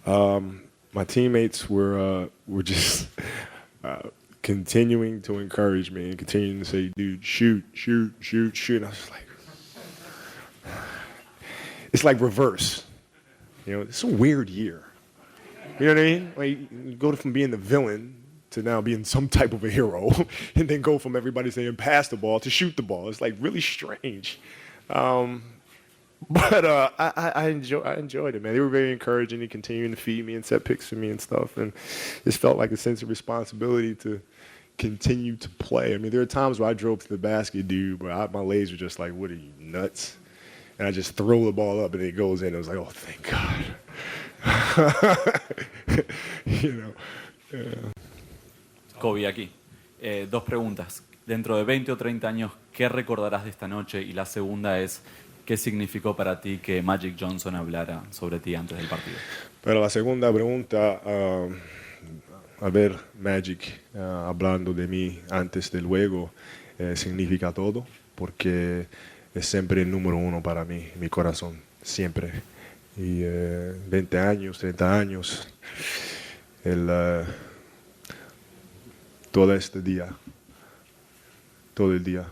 My teammates were just continuing to encourage me and continuing to say, dude, shoot, shoot, shoot, shoot. And I was just like, it's like reverse. You know, it's a weird year. You know what I mean? Like, you go from being the villain to now being some type of a hero, and then go from everybody saying pass the ball to shoot the ball. It's like really strange. But I enjoyed it, man. They were very encouraging. They continuing to feed me and set picks for me and stuff, and it felt like a sense of responsibility to continue to play. I mean, there are times where I drove to the basket, dude, but my legs were just like, "What are you, nuts?" And I just throw the ball up and it goes in. It was like, "Oh, thank God." You know. Yeah. Kobe, aquí. Dos preguntas. Dentro de 20 o 30 años, ¿qué recordarás de esta noche? Y la segunda es, ¿qué significó para ti que Magic Johnson hablara sobre ti antes del partido? Pero la segunda pregunta, a ver, Magic hablando de mí antes del juego, significa todo, porque es siempre el número uno para mí, mi corazón, siempre. Y 20 años, 30 años, todo este día, todo el día,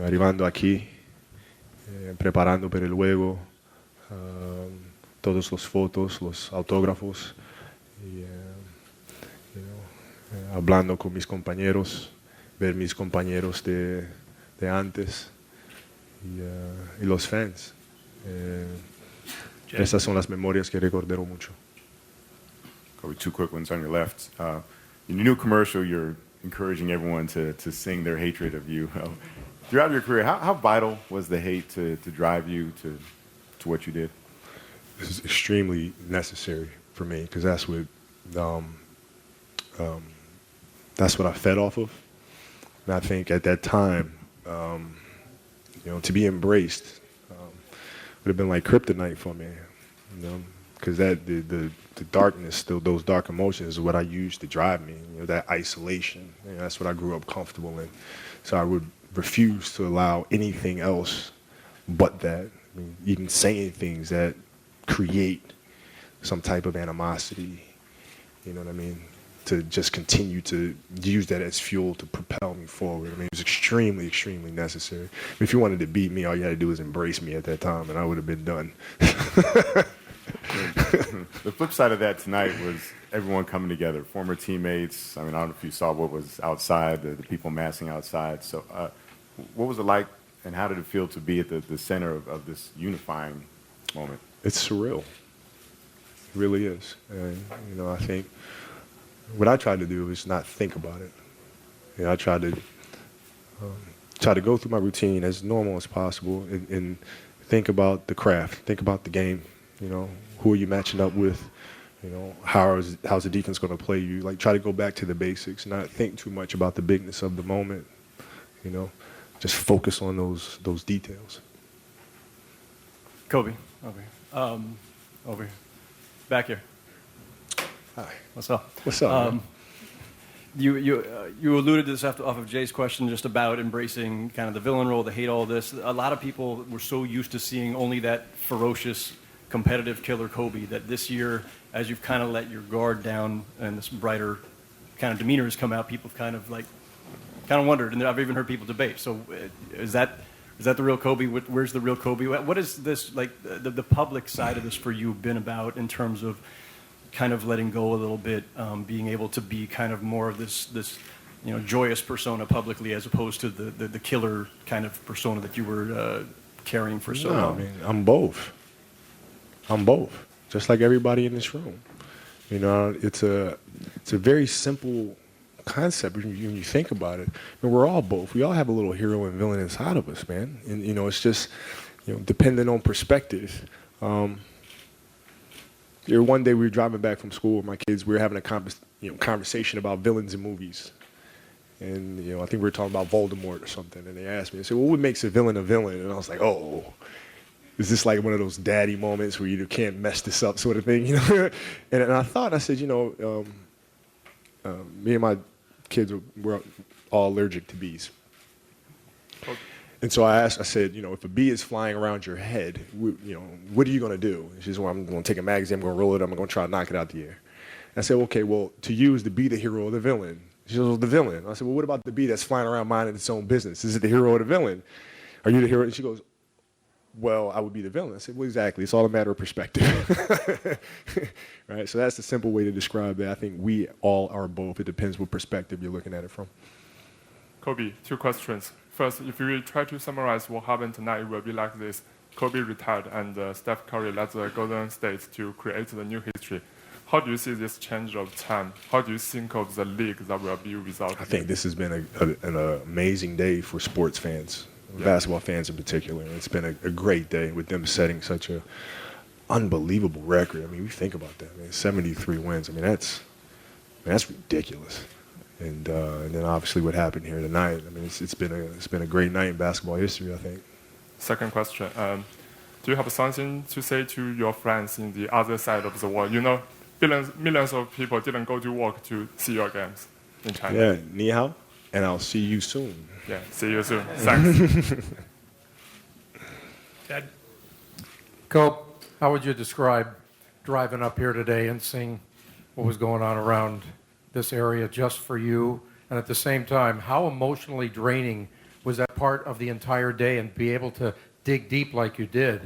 arribando aquí, preparando para el juego, todas las fotos, los autógrafos, y, hablando con mis compañeros, ver mis compañeros de antes y los fans. Esas son las memorias que recordaré mucho. Kobe, two quick ones on your left. In your new commercial, you're encouraging everyone to sing their hatred of you. Throughout your career, how vital was the hate to drive you to what you did? This is extremely necessary for me because that's what I fed off of. And I think at that time, to be embraced would have been like kryptonite for me, because the darkness, those dark emotions, is what I used to drive me. That isolation, that's what I grew up comfortable in. So I would refuse to allow anything else but that. I mean, even saying things that create some type of animosity, you know what I mean? To just continue to use that as fuel to propel me forward. I mean, it was extremely, extremely necessary. If you wanted to beat me, all you had to do was embrace me at that time, and I would have been done. The flip side of that tonight was everyone coming together, former teammates. I mean, I don't know if you saw what was outside, the people massing outside. So what was it like, and how did it feel to be at the center of this unifying moment? It's surreal. It really is. And, I think what I tried to do is not think about it. I tried to go through my routine as normal as possible and think about the craft, think about the game. Who are you matching up with? How's the defense going to play you? Like, try to go back to the basics, not think too much about the bigness of the moment. Just focus on those details. Kobe, over here, back here. Hi. What's up? What's up? You alluded to this off of Jay's question, just about embracing kind of the villain role, the hate, all this. A lot of people were so used to seeing only that ferocious, competitive killer Kobe that this year, as you've kind of let your guard down and this brighter kind of demeanor has come out, people have kind of wondered, and I've even heard people debate. So is that the real Kobe? Where's the real Kobe? What is this, like, the public side of this for you been about in terms of kind of letting go a little bit, being able to be kind of more of this joyous persona publicly as opposed to the killer kind of persona that you were carrying for so long? I mean, I'm both. Just like everybody in this room. It's a very simple concept when you think about it. I mean, we're all both. We all have a little hero and villain inside of us, man. And it's just depending on perspective. One day we were driving back from school with my kids. We were having a conversation about villains in movies. And, I think we were talking about Voldemort or something. And they asked me, they said, well, what makes a villain a villain? And I was like, oh, is this like one of those daddy moments where you can't mess this up sort of thing? And I thought, I said, me and my kids were all allergic to bees. And so I said, if a bee is flying around your head, what are you going to do? And she said, well, I'm going to take a magazine, I'm going to roll it up, I'm going to try to knock it out the air. And I said, okay, well, to you is the bee the hero or the villain? She said, well, the villain. I said, well, what about the bee that's flying around minding its own business? Is it the hero or the villain? Are you the hero? And she goes, well, I would be the villain. I said, well, exactly. It's all a matter of perspective. Right? So that's the simple way to describe that. I think we all are both. It depends what perspective you're looking at it from. Kobe, 2 questions. First, if you try to summarize what happened tonight, it will be like this. Kobe retired and Steph Curry led the Golden State to create the new history. How do you see this change of time? How do you think of the league that will be without? I think this has been an amazing day for sports fans, basketball fans in particular. It's been a great day with them setting such a unbelievable record. I mean, we think about that, man. 73 wins. I mean, that's ridiculous. And then obviously what happened here tonight. I mean, it's been a great night in basketball history, I think. Second question. Do you have something to say to your friends in the other side of the world? Millions of people didn't go to work to see your games in China. Yeah, ni hao, and I'll see you soon. Yeah, see you soon. Thanks. Ted? Cope, how would you describe driving up here today and seeing what was going on around this area just for you? And at the same time, how emotionally draining was that part of the entire day and be able to dig deep like you did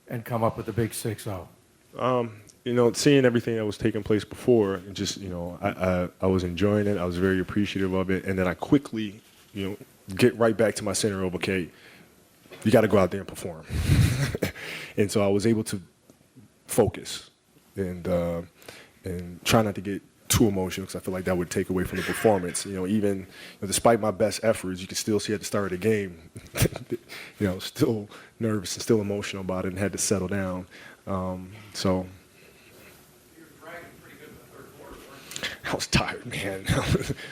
and come up with the big 6-0? Seeing everything that was taking place before, and just, I was enjoying it. I was very appreciative of it. And then I quickly, get right back to my center of, okay, you got to go out there and perform. And so I was able to focus and try not to get too emotional, because I feel like that would take away from the performance. Even despite my best efforts, you can still see at the start of the game, still nervous and still emotional about it, and had to settle down. So I was tired, man.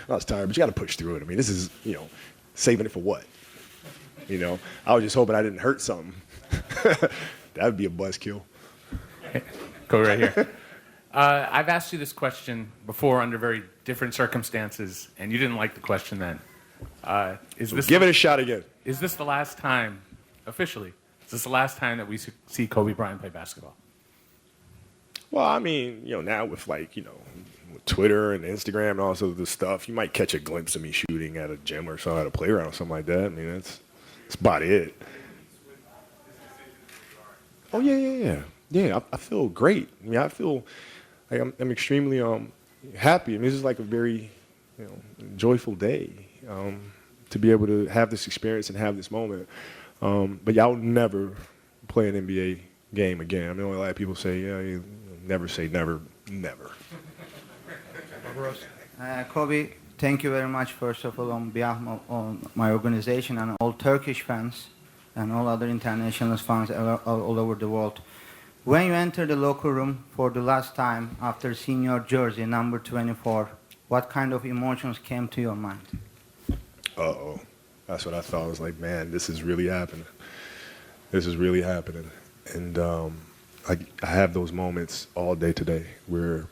I was tired, but you got to push through it. I mean, this is, saving it for what? I was just hoping I didn't hurt something. That would be a buzzkill. Go right here. I've asked you this question before under very different circumstances, and you didn't like the question then. Give it a shot again. Is this the last time, officially, is this the last time that we see Kobe Bryant play basketball? Well, I mean, now with with Twitter and Instagram and all this other stuff, you might catch a glimpse of me shooting at a gym or something, at a playground or something like that. I mean, that's about it. Oh, yeah. Yeah, I feel great. I mean, I feel like I'm extremely happy. I mean, this is like a very joyful day to be able to have this experience and have this moment. But yeah, I'll never play an NBA game again. I mean, a lot of people say, you never say never, never. Kobe, thank you very much, first of all, on behalf of my organization and all Turkish fans and all other international fans all over the world. When you enter the locker room for the last time after seeing your jersey, number 24, what kind of emotions came to your mind? Uh-oh. That's what I thought. I was like, man, this is really happening. This is really happening. And I have those moments all day today where,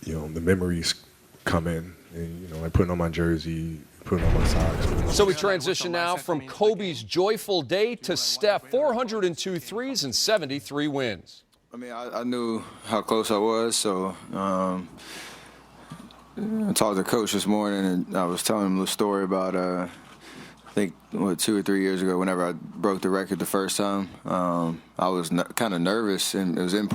the memories come in, and, like putting on my jersey, putting on my socks. So we transition now from Kobe's joyful day to Steph, 402 threes and 73 wins. I mean, I knew how close I was, so I talked to Coach this morning, and I was telling him the story about, I think, 2 or 3 years ago, whenever I broke the record the first time. I was kind of nervous, and it was important.